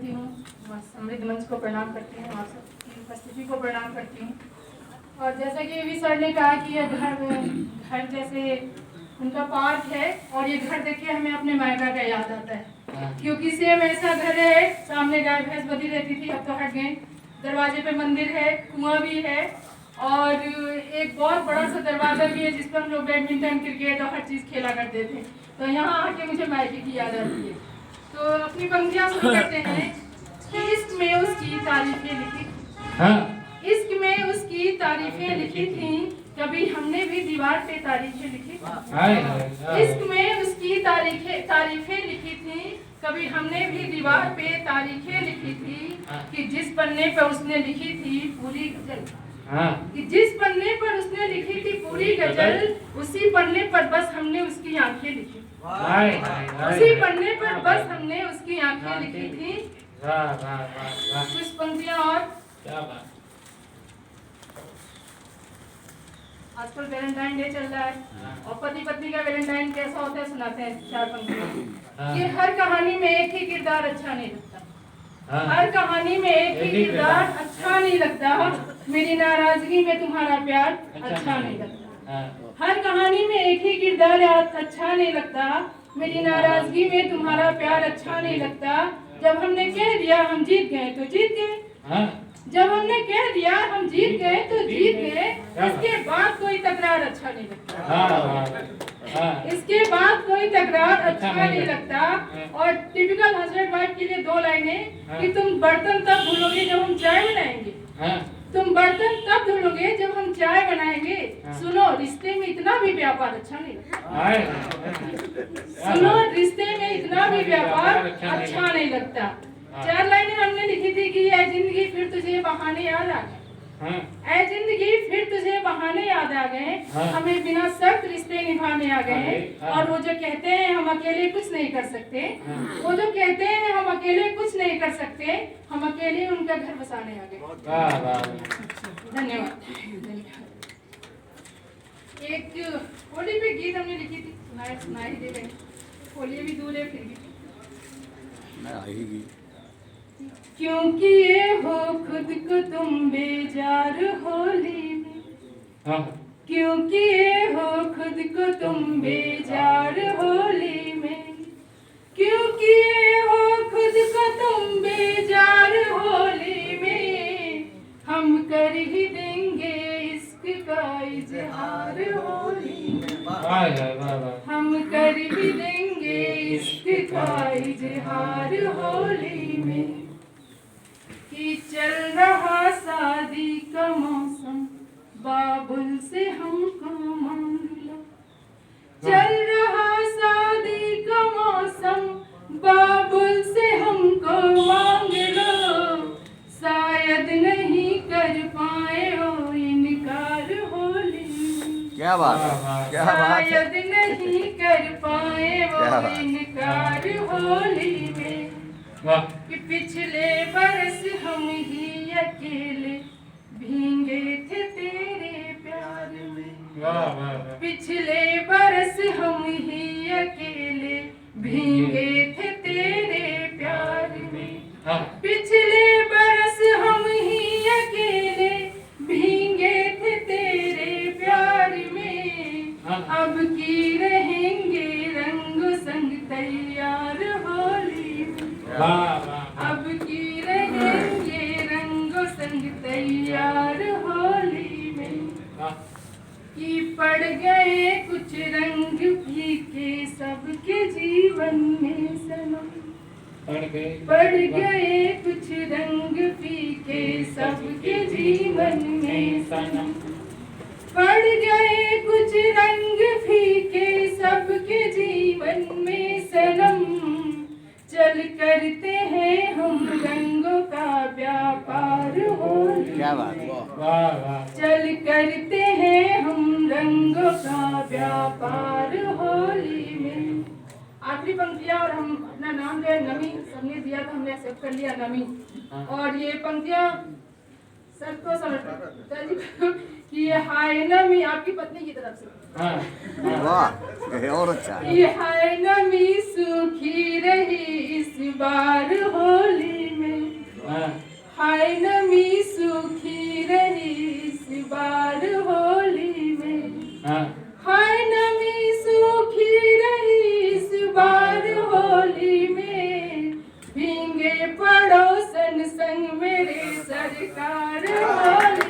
करती हूँ, समृद्ध मंच को प्रणाम करती हूँ, आप सबकी उपस्थिति को प्रणाम करती हूँ। और जैसा कि अभी सर ने कहा कि यह घर जैसे उनका पार्क है और ये घर देख के हमें अपने मायका का याद आता है, क्योंकि सेम ऐसा घर है। सामने गाय भैंस बंधी रहती थी, अब तो हट गए। दरवाजे पे मंदिर है, कुआं भी है और एक बहुत बड़ा सा दरवाजा भी है जिस पर हम लोग बैडमिंटन, क्रिकेट और हर चीज़ खेला करते थे। तो यहाँ आके मुझे मायके की याद आती है। तो अपनी पंक्तियाँ शुरू करते हैं कि इश्क में उसकी तारीफें लिखी, इश्क में उसकी तारीफें लिखी थी, कभी हमने भी दीवार पे तारीफें लिखी। इश्क में उसकी तारीफें लिखी थी, कभी हमने भी दीवार पे तारीफें लिखी थी, कि जिस पन्ने पर उसने लिखी थी पूरी गजल, कि जिस पन्ने पर उसने लिखी थी पूरी गजल, उसी पन्ने पर बस हमने उसकी आंखें लिखी, उसी पन्ने पर बस हमने उसकी आंखें लिखी थी। कुछ पंक्तियां और। आजकल वैलेंटाइन डे चल रहा है और पति पत्नी का वैलेंटाइन कैसा होता है सुनाते हैं 4 पंक्तियां। ये हर कहानी में एक ही किरदार अच्छा नहीं लगता, हर कहानी में एक ही किरदार अच्छा नहीं लगता, मेरी नाराजगी में तुम्हारा प्यार अच्छा नहीं लगता। हर कहानी में एक ही किरदार अच्छा नहीं लगता, मेरी नाराजगी में तुम्हारा प्यार अच्छा नहीं लगता। जब हमने कह दिया हम जीत गए तो जीत गए, जब हमने कह दिया हम जीत गए तो जीत गए, इसके बाद कोई तकरार अच्छा नहीं लगता, इसके बाद कोई तकरार अच्छा नहीं लगता। और टिपिकल हस्बैंड वाइफ के लिए 2 लाइनें कि तुम बर्तन तब धुलोगे जब हम चाय बनाएंगे, तुम बर्तन तब धुलोगे जब हम चाय बनाएंगे। सुनो रिश्ते में इतना भी व्यापार अच्छा नहीं लगता, सुनो रिश्ते में इतना भी व्यापार अच्छा नहीं लगता। 4 लाइनें हमने लिखी थी कि ऐ जिंदगी फिर तुझे बहाने याद आ गए, ऐ जिंदगी फिर तुझे बहाने याद आ गए, हमें बिना शर्त रिश्ते निभाने आ गए। और वो जो कहते हैं हम अकेले कुछ नहीं कर सकते, वो जो कहते हैं हम अकेले कुछ नहीं कर सकते, हम अकेले उनका घर बसाने आ गए। धन्यवाद। एक होली पे गीत हमने लिखी थी, सुनाई दे रही। होली भी दूर है फिर भी क्योंकि ये हो खुद को तुम बेजार होली में, क्योंकि ये हो खुद को तुम बेजार होली में, क्योंकि ये हो खुद को तुम बेजार होली में, हम कर ही देंगे इश्क का इजहार होली में, हम कर ही देंगे इश्क का इजहार होली में। कि चल रहा शादी का मौसम बाबुल से हमको मांग लो, चल रहा शादी का मौसम बाबुल से हमको मांग लो, शायद नहीं कर पाए हो इनकार होली में, क्या बात, क्या बात, शायद नहीं कर पाए वो इनकार होली में। कि पिछले बरस हम ही अकेले भीगे थे तेरे प्यार में, पिछले बरस हम ही अकेले भीगे थे तेरे प्यार में, पिछले बरस हम ही अकेले भीगे थे तेरे प्यार में, अब की रहेंगे रंग संग तैयार होली में, अब की रहेंगे रंग संग तैयार होली में। कि पड़ गए कुछ रंग फीके सबके जीवन में सनम, पड़ गए कुछ रंग फीके सबके जीवन में सनम, पड़ गए कुछ रंग फीके सबके जीवन में सनम, चल करते हैं हम रंगों का व्यापार होली, क्या बात, चल करते हैं हम रंगों का व्यापार होली में। आखिरी पंक्तियां और हम अपना नाम जो है नमी सबने दिया था, हमने एक्सेप्ट कर लिया नमी। और ये पंक्तियां सबको समझ कि ये हाय नमी आपकी पत्नी की तरफ से, वाह और अच्छा, ये हाय नमी सूखी रही इस बार होली सरकार बोले